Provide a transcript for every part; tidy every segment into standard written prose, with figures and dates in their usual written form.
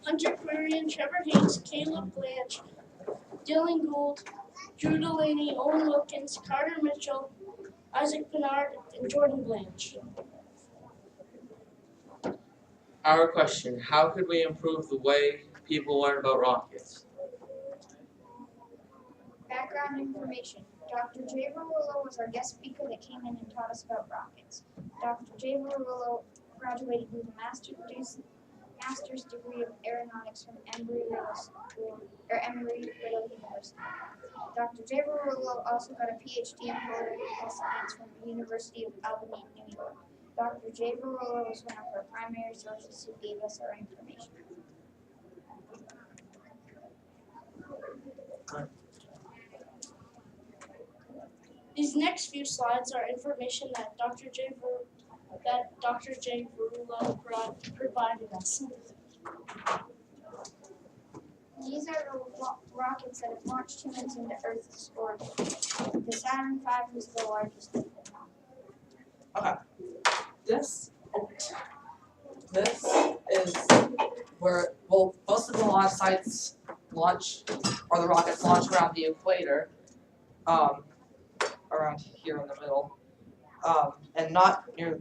Hunter Quarian, Trevor Hayes, Caleb Blanche, Dylan Gould, Drew Delaney, Owen Wilkins, Carter Mitchell, Isaac Bernard, and Jordan Blanche. Our question, how could we improve the way people learn about rockets? Background information. Dr. J. Verullo was our guest speaker that came in and taught us about rockets. Dr. J. Verullo graduated with a master's degree of aeronautics from Embry-Riddle University. Dr. J. Verullo also got a PhD in political science from the University of Albany, New York. Dr. J. Verullo was one of our primary sources who gave us our information. These next few slides are information that Dr. J. Verullo provided us. These are the rockets that have launched humans into Earth's orbit. The Saturn V was the largest of them. Okay. This is where, well, most of the launch sites launch, or the rockets launch around the equator, around here in the middle, and not near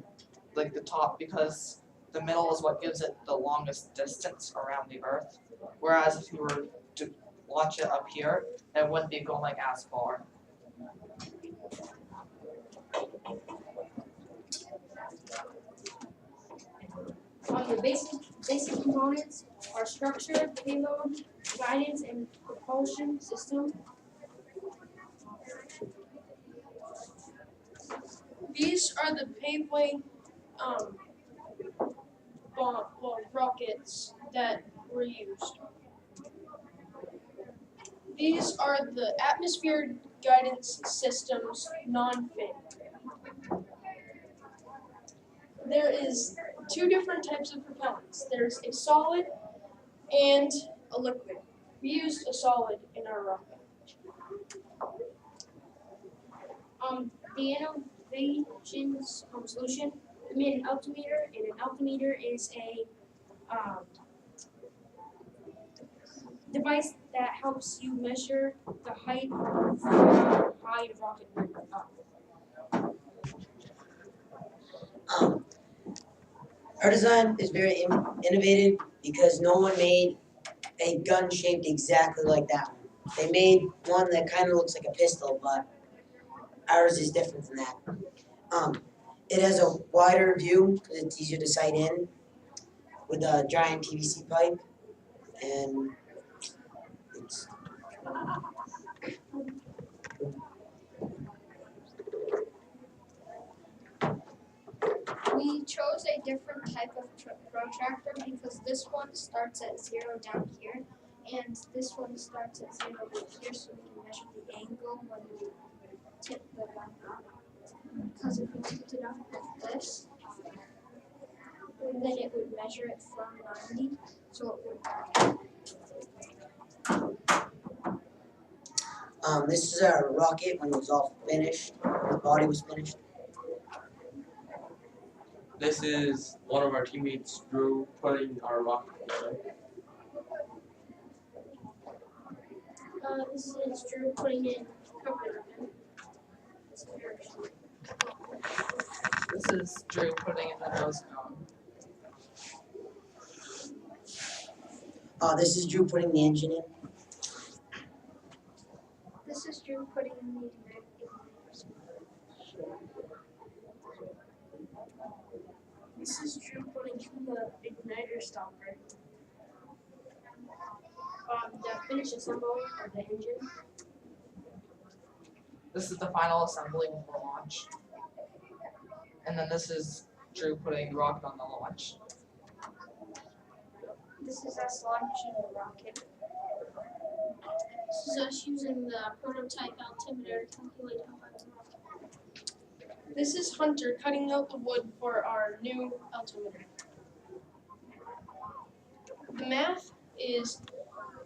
like the top, because the middle is what gives it the longest distance around the Earth. Whereas if you were to launch it up here, it wouldn't be going as far. The basic components are structure, payload, guidance, and propulsion system. These are the paveway rockets that were used. These are the atmosphere guidance systems non-fin. There is two different types of propellants. There's a solid and a liquid. We used a solid in our rocket. The innovation solution, we made an altimeter, and an altimeter is a device that helps you measure the height of how high a rocket went up. Our design is very innovative because no one made a gun shaped exactly like that one. They made one that kind of looks like a pistol, but ours is different from that. It has a wider view because it's easier to sight in with a giant PVC pipe, and it's We chose a different type of protractor because this one starts at 0 down here, and this one starts at 0 over here, so we can measure the angle when we tip the gun up. Because if we tipped it up like this, then it would measure it from 90, so it would. this is our rocket when it was all finished. The body was finished. This is one of our teammates, Drew, putting our rocket together. This is Drew putting in cover. This is Drew putting in the nose cone. This is Drew putting the engine in. This is Drew putting in the igniter. This is Drew putting in the igniter stopper. The finish assembly of the engine. This is the final assembly before launch. And then this is Drew putting the rocket on the launch. This is us launching the rocket. This is us using the prototype altimeter to calculate how high the rocket. This is Hunter cutting out the wood for our new altimeter. The math is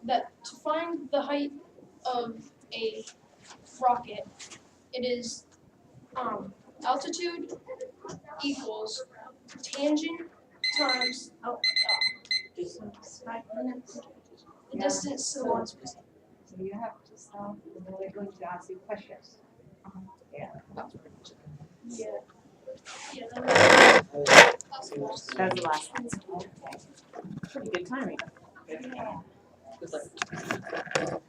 that to find the height of a rocket, it is altitude equals tangent times distance. 5 minutes. The Yeah. distance to the launch pad. So you have to stop, and then we're going to ask you questions. Yeah. Yeah. That's the last one. Okay. Pretty good timing. It's like,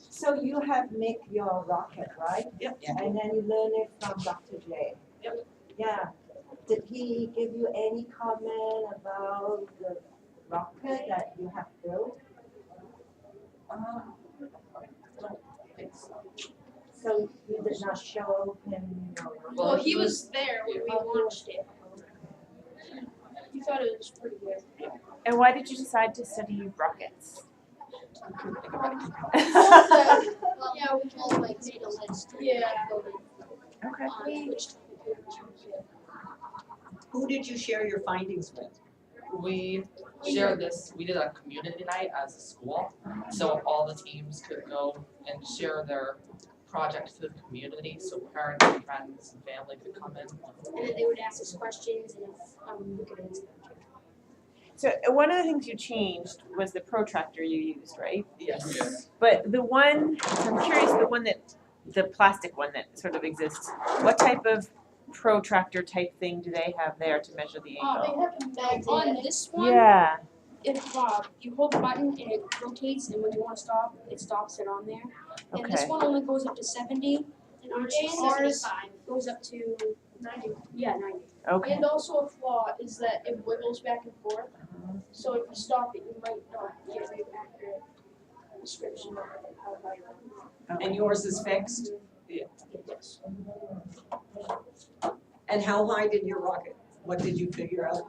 So you have make your rocket, right? Yep. Yeah. And then you learn it from Dr. J. Yep. Yeah. Did he give you any comment about the rocket that you have built? Don't think so. So you did not show him your Well, he was there when we Oh, launched it. He thought it was pretty good. And why did you decide to study rockets? Well, yeah, we all like made a list. Yeah. Okay. Which Who did you share your findings with? We shared this, we did a community night as a school, so all the teams could go and share their project to the community, so parents and friends and family could come in. and then they would ask us questions and if we could answer them. So one of the things you changed was the protractor you used, right? Yes. Yeah. But the one, I'm curious, the plastic one that sort of exists, what type of protractor type thing do they have there to measure the They angle? have on this one. Yeah, If you hold the button and it rotates, and when you want to stop, it stops it on there. And this okay, one only goes up to 70, and ours 75. goes up to 90. Yeah, 90. okay. And also a flaw is that it wiggles back and forth. So if you stop it, you might not get an accurate description of how high it is. And yours is fixed? Yes. And how high did your rocket? What did you figure out?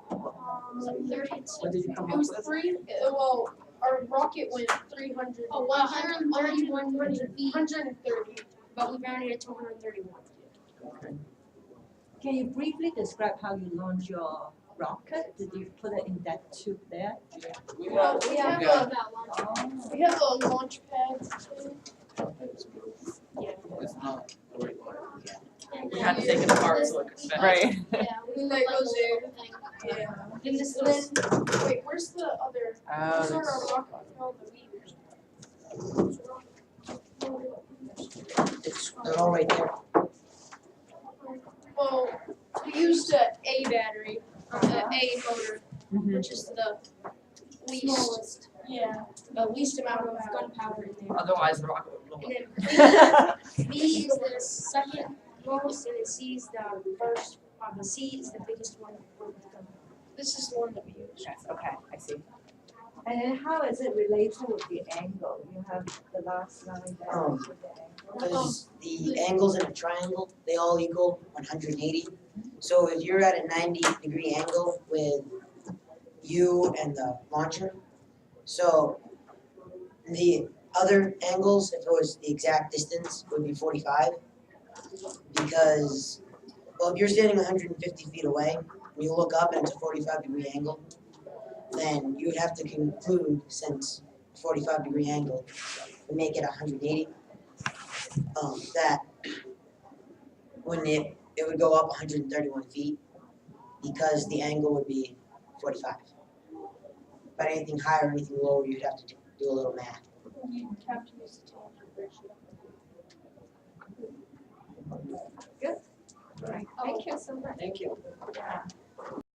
30. What did you come It up was with? well, our rocket went 300. Oh, 131 feet, 130. but we rounded it to 131. Can you briefly describe how you launch your rocket? Did you put it in that tube there? we Well, have, we have Yeah. we have a launch pad too. it's not the right one. We had to take it apart so it could fit. Right. Yeah, we And put that like a goes there. little thing. Yeah. Then this And was, then, wait, where's the other? Oh, Where's our that's- rocket with all the meters? They're all right there. Well, we used the A battery, the A motor, Mhm. which is the least. smallest. Yeah. The least amount of gunpowder in there. Otherwise the rocket would blow up. And then B is the second most, and then C is the first. The C is the biggest one. This is the one that we use. Yes, okay, I see. And then how is it related with the angle? You have the last line there with the angle. Because the angles in a triangle, they all equal 180. So if you're at a 90-degree angle with you and the launcher, so the other angles, if it was the exact distance, would be 45. Because, well, if you're standing 150 feet away, and you look up and it's a 45-degree angle, then you would have to conclude, since 45-degree angle would make it 180, that when it would go up 131 feet because the angle would be 45. But anything higher or anything lower, you'd have to do a little math. You have to use the tangent ratio. Thank you so much. Thank you. Yeah.